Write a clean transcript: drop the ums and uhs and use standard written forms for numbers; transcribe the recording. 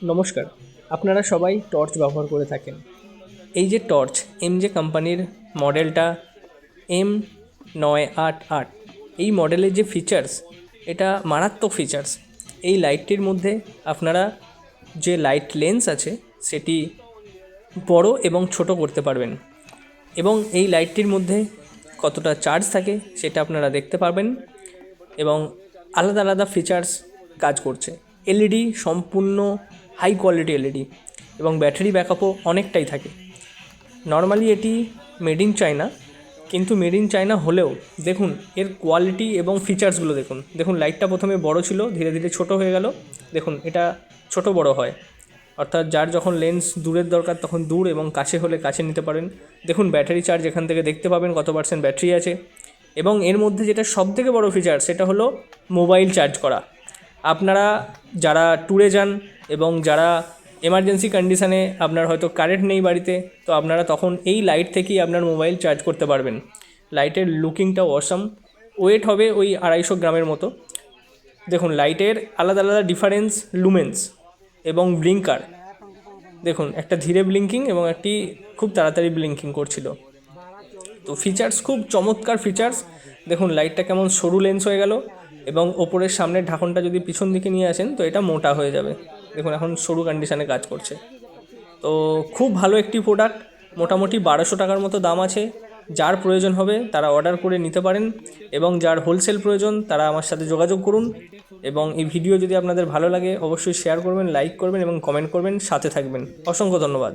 নমস্কার। আপনারা সবাই টর্চ ব্যবহার করে থাকেন। এই যে টর্চ এমজে কোম্পানির মডেলটা M988, এই মডেলের যে ফিচার্স, এটা মারাত্মক ফিচার্স। এই লাইটটির মধ্যে আপনারা যে লাইট লেন্স আছে সেটি বড় এবং ছোট করতে পারবেন, এবং এই লাইটটির মধ্যে কতটা চার্জ থাকে সেটা আপনারা দেখতে পারবেন, এবং আলাদা আলাদা ফিচার্স কাজ করছে। এলইডি সম্পূর্ণ হাই কোয়ালিটি এলইডি, এবং ব্যাটারি ব্যাকআপও অনেকটাই থাকে। নর্মালি এটি মেড ইন চায়না, কিন্তু মেড ইন চায়না হলেও দেখুন এর কোয়ালিটি এবং ফিচার্সগুলো দেখুন। দেখুন লাইটটা প্রথমে বড় ছিল, ধীরে ধীরে ছোট হয়ে গেল। দেখুন এটা ছোট বড় হয়, অর্থাৎ যার যখন লেন্স দূরের দরকার তখন দূর, এবং কাছে হলে কাছে নিতে পারেন। দেখুন ব্যাটারি চার্জ এখান থেকে দেখতে পাবেন কত পার্সেন্ট ব্যাটারি আছে। এবং এর মধ্যে যেটা সবথেকে বড় ফিচার সেটা হলো মোবাইল চার্জ করা। আপনারা যারা ট্যুরে যান এবং যারা এমার্জেন্সি কন্ডিশানে আপনার হয়তো কারেন্ট নেই বাড়িতে, তো আপনারা তখন এই লাইট থেকেই আপনার মোবাইল চার্জ করতে পারবেন। লাইটের লুকিংটা অসাম। ওয়েট হবে ওই 250 গ্রামের মতো। দেখুন লাইটের আলাদা আলাদা ডিফারেন্স লুমেন্স এবং ব্লিঙ্কার। দেখুন একটা ধীরে ব্লিঙ্কিং এবং একটি খুব তাড়াতাড়ি ব্লিঙ্কিং করছিল। তো ফিচার্স খুব চমৎকার ফিচার্স। দেখুন লাইটটা কেমন সরু লেন্স হয়ে গেল, এবং ওপরের সামনের ঢাকনটা যদি পিছন দিকে নিয়ে আসেন তো এটা মোটা হয়ে যাবে। দেখুন এখন সরু কন্ডিশানে কাজ করছে। তো খুব ভালো একটি প্রোডাক্ট। মোটামুটি 1200 টাকার মতো দাম আছে। যার প্রয়োজন হবে তারা অর্ডার করে নিতে পারেন, এবং যার হোলসেল প্রয়োজন তারা আমার সাথে যোগাযোগ করুন। এবং এই ভিডিও যদি আপনাদের ভালো লাগে অবশ্যই শেয়ার করবেন, লাইক করবেন এবং কমেন্ট করবেন, সাথে থাকবেন। অসংখ্য ধন্যবাদ।